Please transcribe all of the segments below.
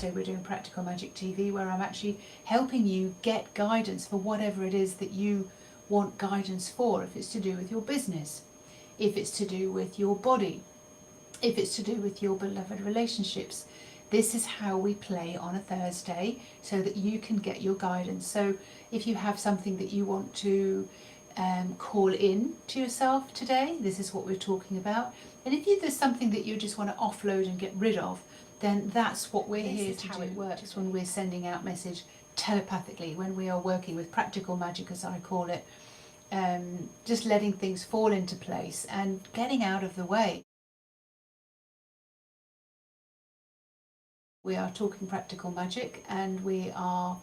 Thursday we're doing Practical Magic TV, where I'm actually helping you get guidance for whatever it is that you want guidance for. If it's to do with your business, if it's to do with your body, if it's to do with your beloved relationships. This is how we play on a Thursday so that you can get your guidance. So if you have something that you want to call in to yourself today, this is what we're talking about. And if there's something that you just want to offload and get rid of, then that's what we're here to do. How it works when we're sending out message telepathically, when we are working with practical magic, as I call it, just letting things fall into place and getting out of the way. We are talking practical magic, and we are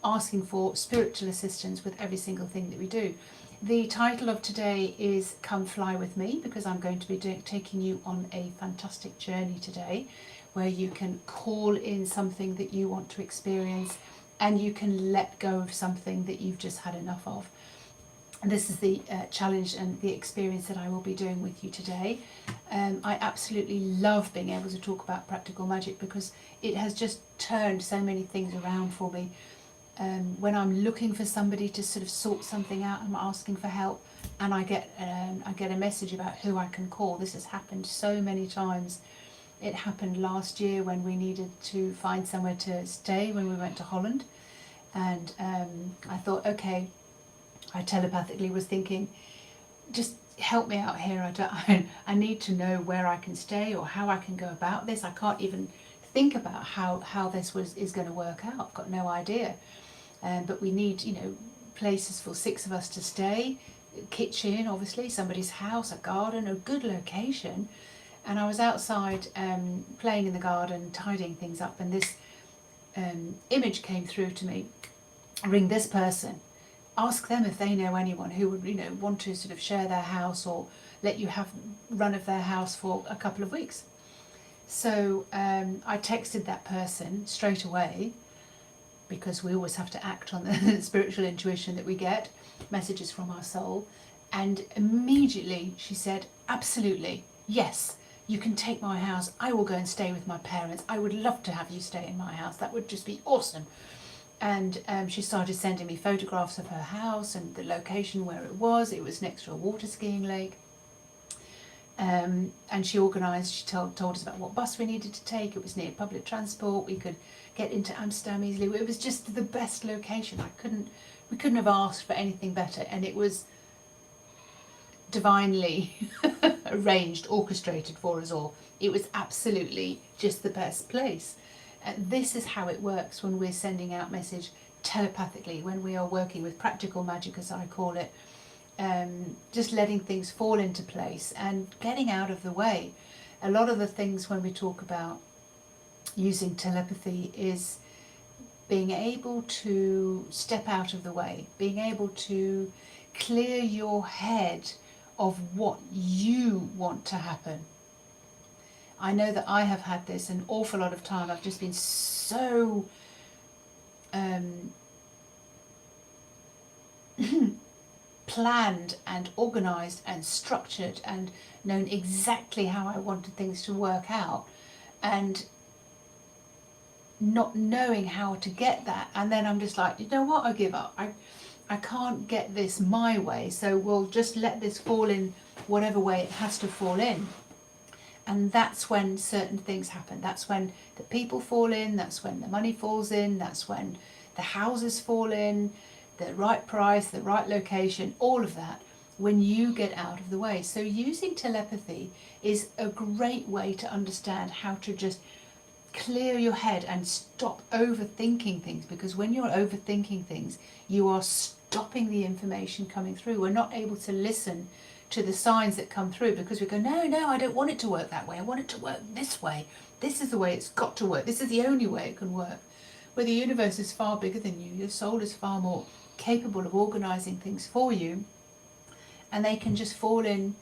asking for spiritual assistance with every single thing that we do. The title of today is Come Fly With Me, because I'm going to be taking you on a fantastic journey today, where you can call in something that you want to experience, and you can let go of something that you've just had enough of. And this is the challenge and the experience that I will be doing with you today. I absolutely love being able to talk about practical magic, because it has just turned so many things around for me. When I'm looking for somebody to sort of sort something out, I'm asking for help, and I get a message about who I can call. This has happened so many times. It happened last year when we needed to find somewhere to stay when we went to Holland, and I thought, okay, I telepathically was thinking, just help me out here. I need to know where I can stay or how I can go about this. I can't even think about how this is going to work out. I've got no idea. But we need, places for 6 of us to stay, kitchen, obviously, somebody's house, a garden, a good location. And I was outside playing in the garden, tidying things up, and this image came through to me. Ring this person. Ask them if they know anyone who would, want to sort of share their house or let you have run of their house for a couple of weeks. So I texted that person straight away, because we always have to act on the spiritual intuition that we get, messages from our soul. And immediately she said, absolutely, yes, you can take my house. I will go and stay with my parents. I would love to have you stay in my house. That would just be awesome. And she started sending me photographs of her house and the location where it was. It was next to a water skiing lake. And she organised, she told us about what bus we needed to take. It was near public transport. We could get into Amsterdam easily. It was just the best location. We couldn't have asked for anything better. And it was divinely arranged, orchestrated for us all. It was absolutely just the best place. This is how it works when we're sending out message telepathically, when we are working with practical magic, as I call it, just letting things fall into place and getting out of the way. A lot of the things when we talk about using telepathy is being able to step out of the way, being able to clear your head of what you want to happen. I know that I have had this an awful lot of time. I've just been so planned and organised and structured and known exactly how I wanted things to work out, and not knowing how to get that. And then I'm just like, you know what, I give up. I can't get this my way, so we'll just let this fall in whatever way it has to fall in. And that's when certain things happen. That's when the people fall in, that's when the money falls in, that's when the houses fall in, the right price, the right location, all of that, when you get out of the way. So using telepathy is a great way to understand how to just clear your head and stop overthinking things, because when you're overthinking things, you are stopping the information coming through. We're not able to listen to the signs that come through, because we go, no, I don't want it to work that way. I want it to work this way. This is the way it's got to work. This is the only way it can work. Where the universe is far bigger than you, your soul is far more capable of organising things for you, and they can just fall in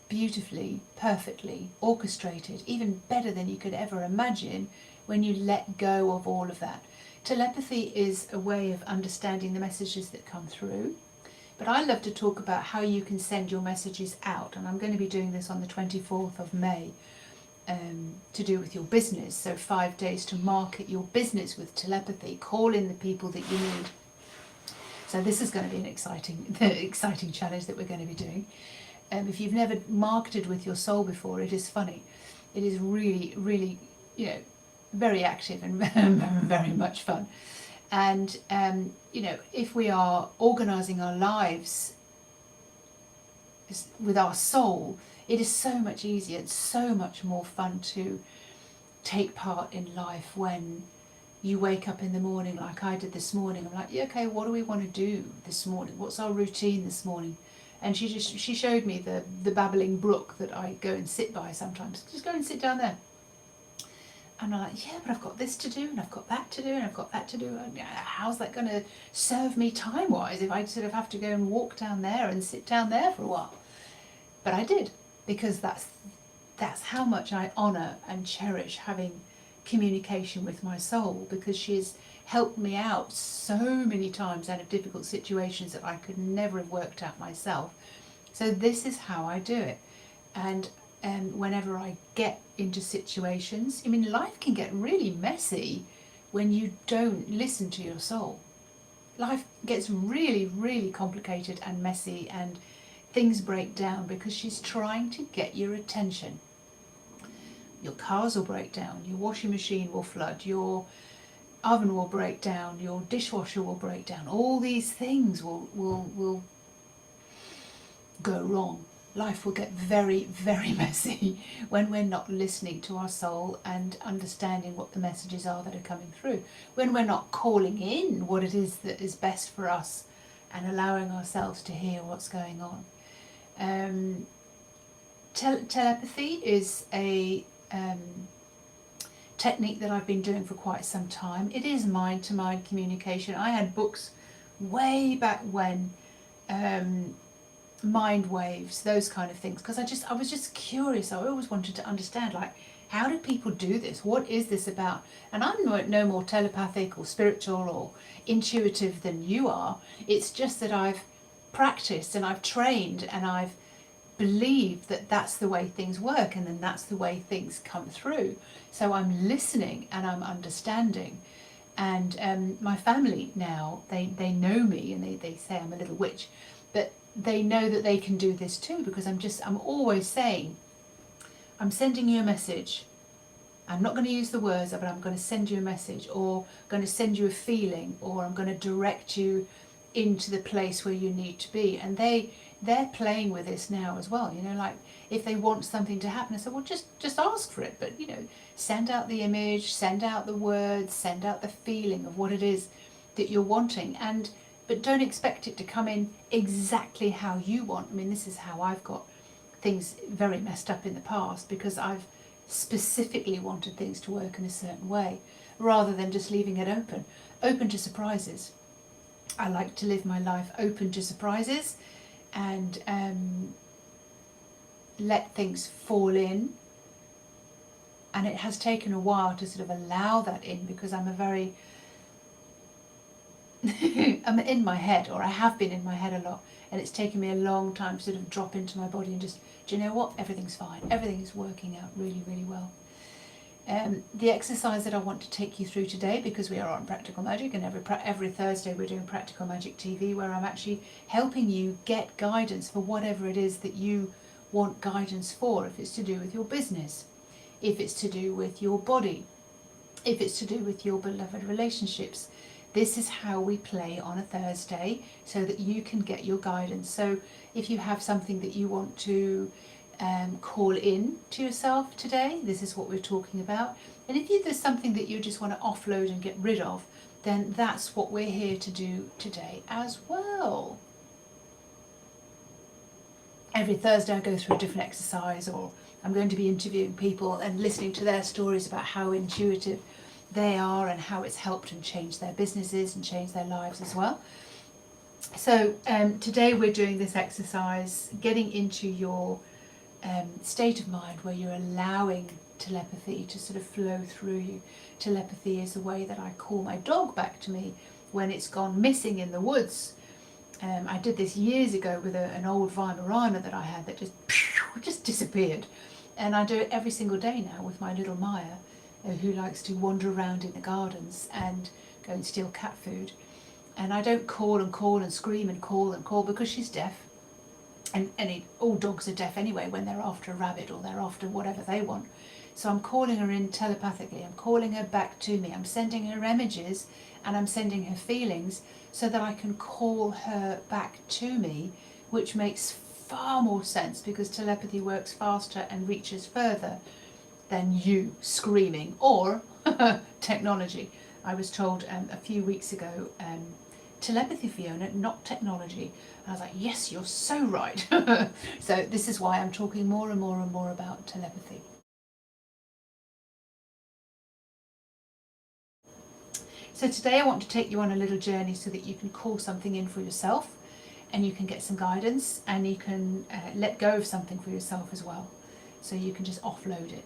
beautifully, perfectly, orchestrated, even better than you could ever imagine when you let go of all of that. Telepathy is a way of understanding the messages that come through. But I love to talk about how you can send your messages out, and I'm going to be doing this on the 24th of May. to do with your business. So 5 days to market your business with telepathy. Call in the people that you need. So this is going to be an exciting challenge that we're going to be doing. If you've never marketed with your soul before, it is funny. It is really, really, very active and very much fun. And, if we are organising our lives with our soul, it is so much easier and so much more fun to take part in life when you wake up in the morning like I did this morning. I'm like, yeah, okay, what do we want to do this morning? What's our routine this morning? And she showed me the babbling brook that I go and sit by sometimes. Just go and sit down there. And I'm like, yeah, but I've got this to do, and I've got that to do, and I've got that to do. And how's that going to serve me time-wise if I sort of have to go and walk down there and sit down there for a while? But I did, because that's how much I honour and cherish having communication with my soul, because she's helped me out so many times out of difficult situations that I could never have worked out myself. So this is how I do it. And whenever I get into situations, life can get really messy when you don't listen to your soul. Life gets really, really complicated and messy, and things break down because she's trying to get your attention. Your cars will break down, your washing machine will flood, your oven will break down, your dishwasher will break down. All these things will go wrong. Life will get very, very messy when we're not listening to our soul and understanding what the messages are that are coming through. When we're not calling in what it is that is best for us and allowing ourselves to hear what's going on. Telepathy is a technique that I've been doing for quite some time. It is mind-to-mind communication. I had books way back when, mind waves, those kind of things, because I was just curious. I always wanted to understand, like, how do people do this? What is this about? And I'm no more telepathic or spiritual or intuitive than you are. It's just that I've practiced and I've trained and I've believed that that's the way things work, and then that's the way things come through. So I'm listening and I'm understanding. And my family now, they know me, and they say I'm a little witch, but they know that they can do this too, because I'm always saying, I'm sending you a message. I'm not going to use the words, but I'm going to send you a message, or I'm going to send you a feeling, or I'm going to direct you into the place where you need to be. And they're playing with this now as well. Like, if they want something to happen, I said, well, just ask for it. But, send out the image, send out the words, send out the feeling of what it is that you're wanting. But don't expect it to come in exactly how you want. This is how I've got things very messed up in the past, because I've specifically wanted things to work in a certain way, rather than just leaving it open to surprises. I like to live my life open to surprises, and let things fall in. And it has taken a while to sort of allow that in, because I'm I'm in my head, or I have been in my head a lot, and it's taken me a long time to sort of drop into my body and just, do you know what, everything's fine, everything is working out really, really well. The exercise that I want to take you through today, because we are on Practical Magic, and every Thursday we're doing Practical Magic TV, where I'm actually helping you get guidance for whatever it is that you want guidance for. If it's to do with your business, if it's to do with your body, if it's to do with your beloved relationships. This is how we play on a Thursday, so that you can get your guidance. So if you have something that you want to call in to yourself today, this is what we're talking about. And if there's something that you just want to offload and get rid of, then that's what we're here to do today as well. Every Thursday I go through a different exercise, or I'm going to be interviewing people and listening to their stories about how intuitive they are and how it's helped and changed their businesses and changed their lives as well. So today we're doing this exercise, getting into your state of mind where you're allowing telepathy to sort of flow through you. Telepathy is the way that I call my dog back to me when it's gone missing in the woods. I did this years ago with an old Weimaraner that I had that just disappeared. And I do it every single day now with my little Maya, who likes to wander around in the gardens and go and steal cat food. And I don't call and call and scream and call because she's deaf. And all dogs are deaf anyway when they're after a rabbit or they're after whatever they want. So I'm calling her in telepathically. I'm calling her back to me. I'm sending her images and I'm sending her feelings so that I can call her back to me, which makes far more sense because telepathy works faster and reaches further than you screaming or technology. I was told a few weeks ago, telepathy, Fiona, not technology. And I was like, yes, you're so right. So this is why I'm talking more and more and more about telepathy. So today I want to take you on a little journey so that you can call something in for yourself and you can get some guidance and you can let go of something for yourself as well. So you can just offload it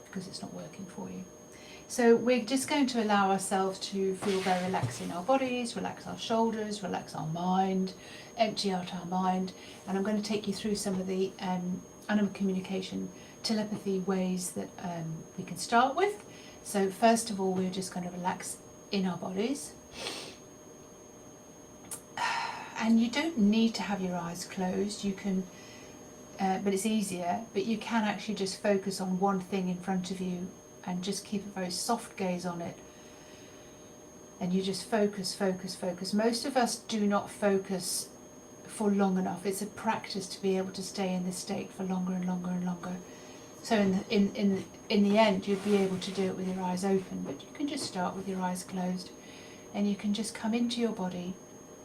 because it's not working for you. So we're just going to allow ourselves to feel very relaxed in our bodies, relax our shoulders, relax our mind, empty out our mind. And I'm going to take you through some of the animal communication telepathy ways that we can start with. So first of all, we're just going to relax in our bodies. And you don't need to have your eyes closed. You can, but it's easier, but you can actually just focus on one thing in front of you and just keep a very soft gaze on it. And you just focus, focus, focus. Most of us do not focus for long enough. It's a practice to be able to stay in this state for longer and longer and longer. So in the end, you'll be able to do it with your eyes open, but you can just start with your eyes closed, and you can just come into your body,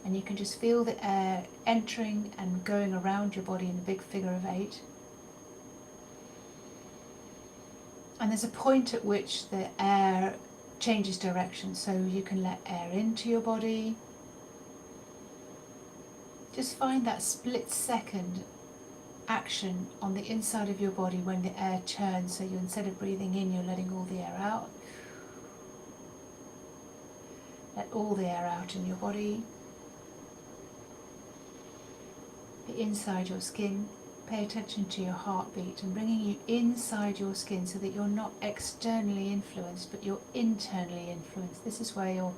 and you can just feel the air entering and going around your body in a big figure of 8. And there's a point at which the air changes direction, so you can let air into your body. Just find that split second action on the inside of your body when the air turns, so you, instead of breathing in, you're letting all the air out. Let all the air out in your body. Be inside your skin. Pay attention to your heartbeat and bringing you inside your skin so that you're not externally influenced but you're internally influenced. This is where your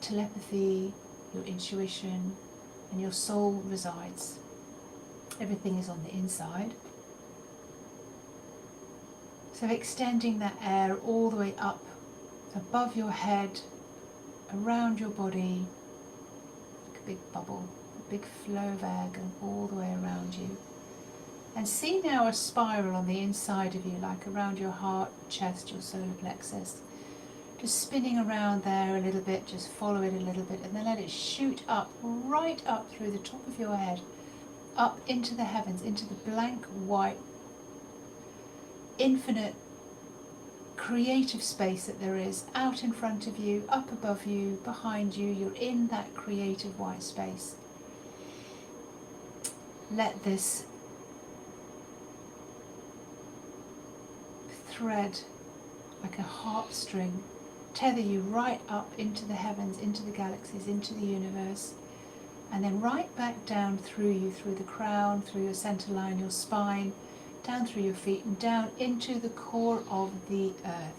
telepathy, your intuition and your soul resides. Everything is on the inside. So extending that air all the way up, above your head, around your body, like a big bubble, a big flow of air going all the way around you. And see now a spiral on the inside of you, like around your heart, chest, your solar plexus. Just spinning around there a little bit, just follow it a little bit, and then let it shoot up, right up through the top of your head, up into the heavens, into the blank white, infinite, creative space that there is, out in front of you, up above you, behind you. You're in that creative white space. Let this thread, like a harp string, tether you right up into the heavens, into the galaxies, into the universe, and then right back down through you, through the crown, through your center line, your spine, down through your feet and down into the core of the earth.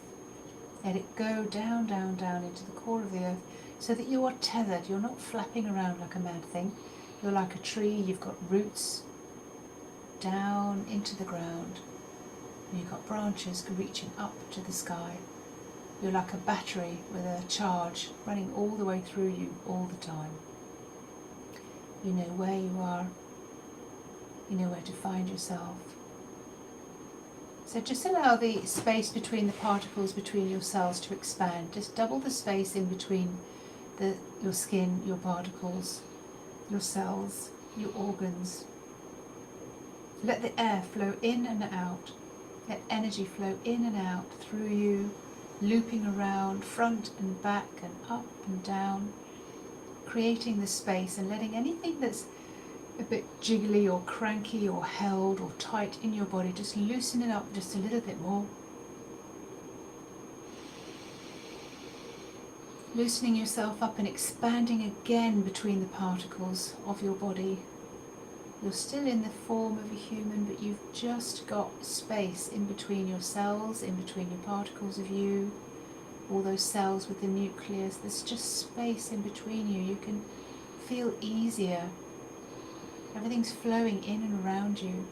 Let it go down, down, down into the core of the earth so that you are tethered. You're not flapping around like a mad thing. You're like a tree. You've got roots down into the ground. And you've got branches reaching up to the sky. You're like a battery with a charge running all the way through you all the time. You know where you are. You know where to find yourself. So just allow the space between the particles between your cells to expand. Just double the space in between your skin, your particles, your cells, your organs. Let the air flow in and out. Let energy flow in and out through you, looping around front and back and up and down, creating the space and letting anything that's a bit jiggly or cranky or held or tight in your body, just loosen it up just a little bit more. Loosening yourself up and expanding again between the particles of your body. You're still in the form of a human, but you've just got space in between your cells, in between your particles of you, all those cells with the nucleus. There's just space in between you. You can feel easier. Everything's flowing in and around you.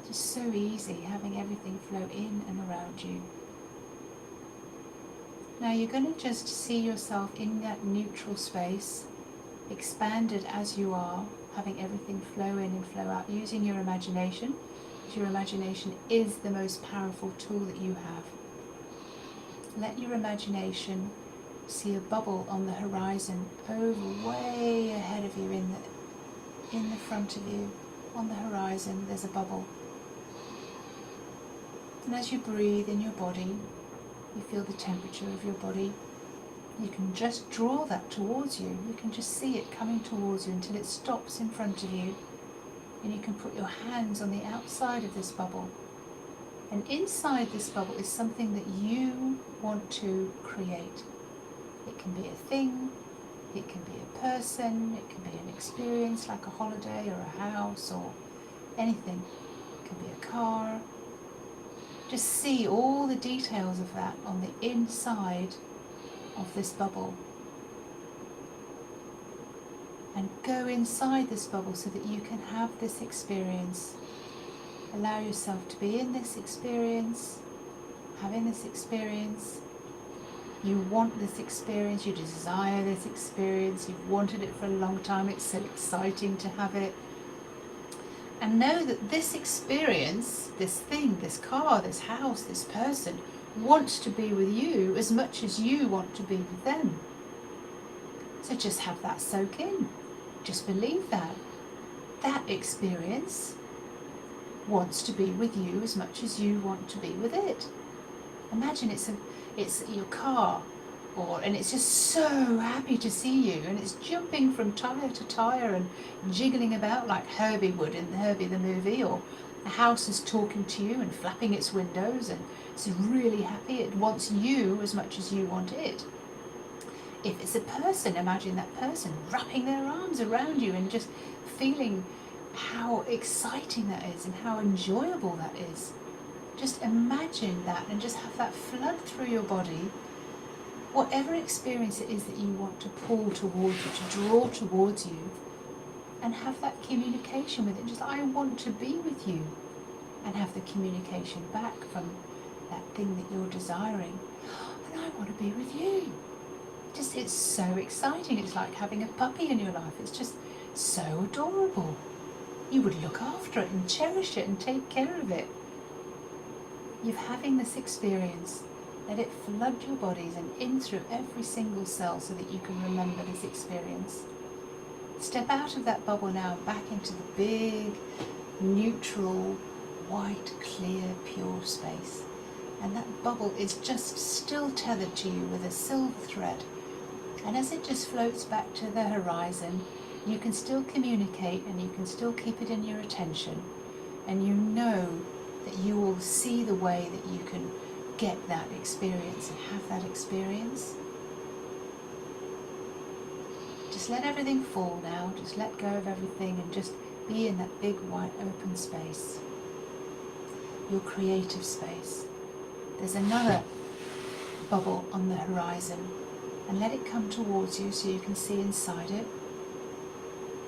Just so easy having everything flow in and around you. Now you're going to just see yourself in that neutral space, expanded as you are, having everything flow in and flow out, using your imagination. Your imagination is the most powerful tool that you have. Let your imagination see a bubble on the horizon, over way ahead of you, in the front of you. On the horizon there's a bubble. And as you breathe in your body, you feel the temperature of your body. You can just draw that towards you. You can just see it coming towards you until it stops in front of you. And you can put your hands on the outside of this bubble. And inside this bubble is something that you want to create. It can be a thing, it can be a person, it can be an experience like a holiday or a house or anything. It can be a car. Just see all the details of that on the inside of this bubble. And go inside this bubble so that you can have this experience. Allow yourself to be in this experience, having this experience. You want this experience, you desire this experience, you've wanted it for a long time, it's so exciting to have it. And know that this experience, this thing, this car, this house, this person, wants to be with you as much as you want to be with them. So just have that soak in. Just believe that. That experience wants to be with you as much as you want to be with it. Imagine it's your car, and it's just so happy to see you, and it's jumping from tyre to tyre and jiggling about like Herbie would in Herbie the movie, or a house is talking to you and flapping its windows, and it's really happy. It wants you as much as you want it. If it's a person, imagine that person wrapping their arms around you and just feeling how exciting that is and how enjoyable that is. Just imagine that and just have that flood through your body. Whatever experience it is that you want to pull towards you, to draw towards you, and have that communication with it. Just, I want to be with you, and have the communication back from that thing that you're desiring. And I want to be with you. Just, it's so exciting. It's like having a puppy in your life. It's just so adorable. You would look after it and cherish it and take care of it. You're having this experience. Let it flood your bodies and in through every single cell so that you can remember this experience. Step out of that bubble now and back into the big, neutral, white, clear, pure space. And that bubble is just still tethered to you with a silver thread. And as it just floats back to the horizon, you can still communicate and you can still keep it in your attention. And you know that you will see the way that you can get that experience and have that experience. Just let everything fall now, just let go of everything and just be in that big white open space, your creative space. There's another bubble on the horizon, and let it come towards you so you can see inside it.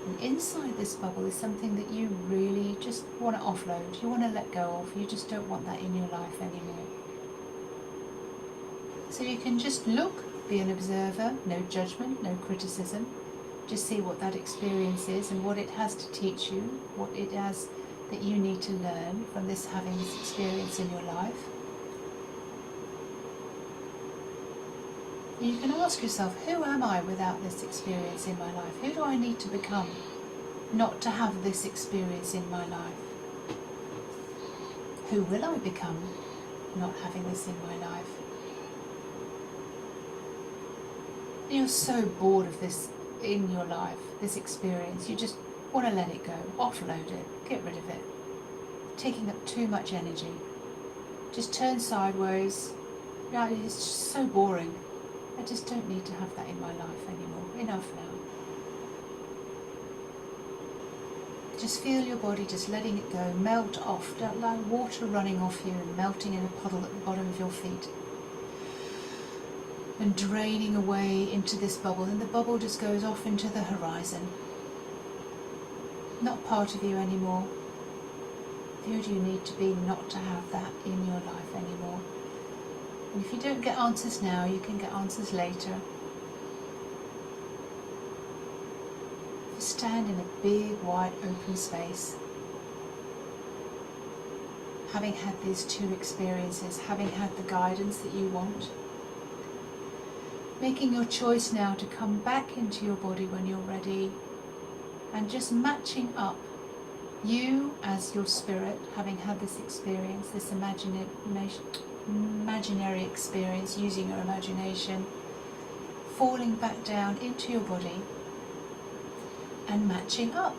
And inside this bubble is something that you really just want to offload, you want to let go of, you just don't want that in your life anymore. So you can just look, be an observer, no judgment, no criticism. Just see what that experience is and what it has to teach you, what it has that you need to learn from this, having this experience in your life. You can ask yourself, who am I without this experience in my life? Who do I need to become not to have this experience in my life? Who will I become not having this in my life? You're so bored of this in your life, this experience. You just want to let it go, offload it, get rid of it. Taking up too much energy. Just turn sideways. Yeah, it's just so boring. I just don't need to have that in my life anymore. Enough now. Just feel your body just letting it go, melt off, like water running off you and melting in a puddle at the bottom of your feet. And draining away into this bubble, and the bubble just goes off into the horizon. Not part of you anymore. Who do you need to be not to have that in your life anymore? And if you don't get answers now, you can get answers later. Stand in a big, wide, open space. Having had these two experiences, having had the guidance that you want, making your choice now to come back into your body when you're ready, and just matching up you as your spirit, having had this experience, this imaginary experience, using your imagination, falling back down into your body and matching up.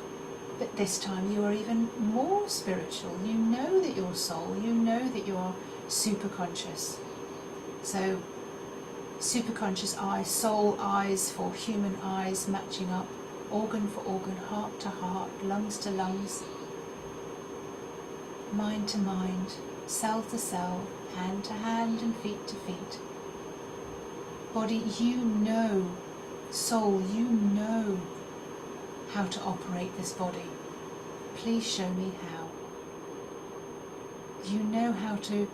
But this time you are even more spiritual. You know that you're soul, you know that you are super conscious. So super conscious eyes, soul eyes for human eyes, matching up, organ for organ, heart to heart, lungs to lungs, mind to mind, cell to cell, hand to hand and feet to feet. Body, you know, soul, you know how to operate this body. Please show me how. You know how to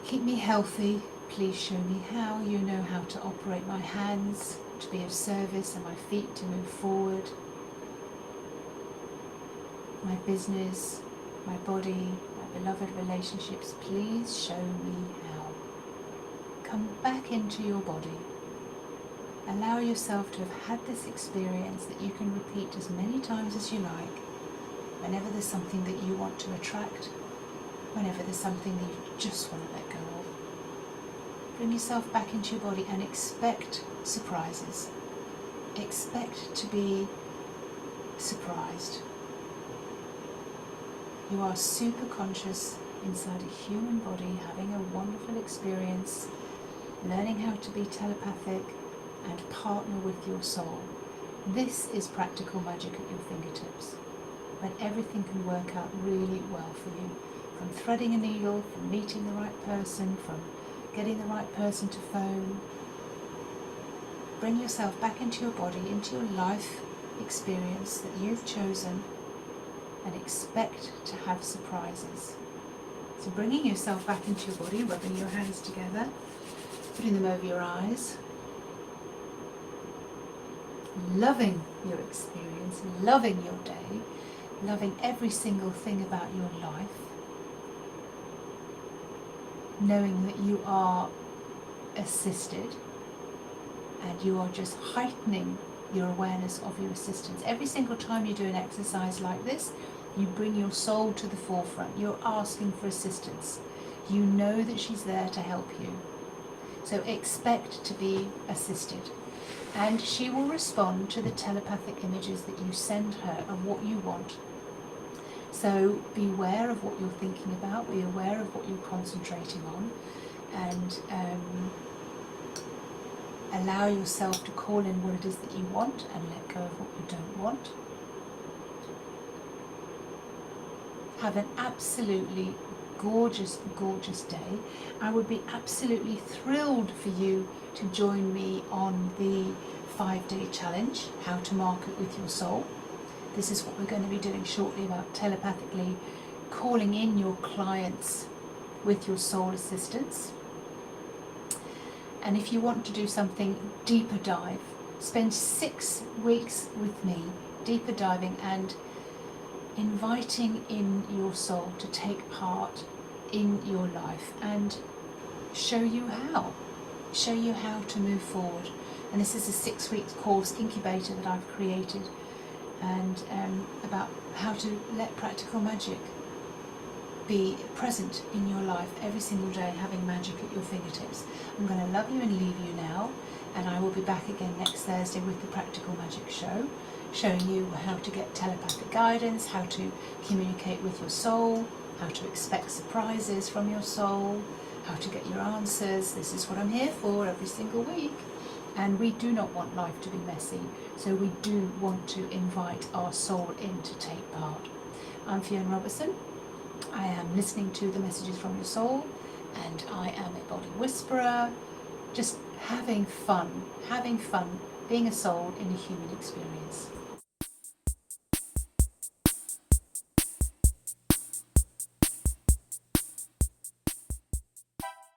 keep me healthy. Please show me how. You know how to operate my hands to be of service and my feet to move forward. My business, my body, my beloved relationships. Please show me how. Come back into your body. Allow yourself to have had this experience that you can repeat as many times as you like, whenever there's something that you want to attract, whenever there's something that you just want to let go of. Bring yourself back into your body and expect surprises. Expect to be surprised. You are super conscious inside a human body, having a wonderful experience, learning how to be telepathic and partner with your soul. This is practical magic at your fingertips, when everything can work out really well for you. From threading a needle, from meeting the right person, from getting the right person to phone. Bring yourself back into your body, into your life experience that you've chosen, and expect to have surprises. So bringing yourself back into your body, rubbing your hands together, putting them over your eyes, loving your experience, loving your day, loving every single thing about your life, knowing that you are assisted and you are just heightening your awareness of your assistance. Every single time you do an exercise like this, you bring your soul to the forefront. You're asking for assistance. You know that she's there to help you. So expect to be assisted. And she will respond to the telepathic images that you send her and what you want. So be aware of what you're thinking about, be aware of what you're concentrating on, and allow yourself to call in what it is that you want and let go of what you don't want. Have an absolutely gorgeous, gorgeous day. I would be absolutely thrilled for you to join me on the 5-day challenge, How to Market with Your Soul. This is what we're going to be doing shortly, about telepathically calling in your clients with your soul assistance. And if you want to do something deeper dive, spend 6 weeks with me, deeper diving and inviting in your soul to take part in your life and show you how to move forward. And this is a 6-week course incubator that I've created, and about how to let practical magic be present in your life every single day, having magic at your fingertips. I'm going to love you and leave you now, and I will be back again next Thursday with the Practical Magic Show, showing you how to get telepathic guidance, how to communicate with your soul, how to expect surprises from your soul, how how to get your answers. This is what I'm here for every single week. And we do not want life to be messy, so we do want to invite our soul in to take part. I'm Fiona Robertson. I am listening to the messages from your soul, and I am a body whisperer, just having fun being a soul in a human experience.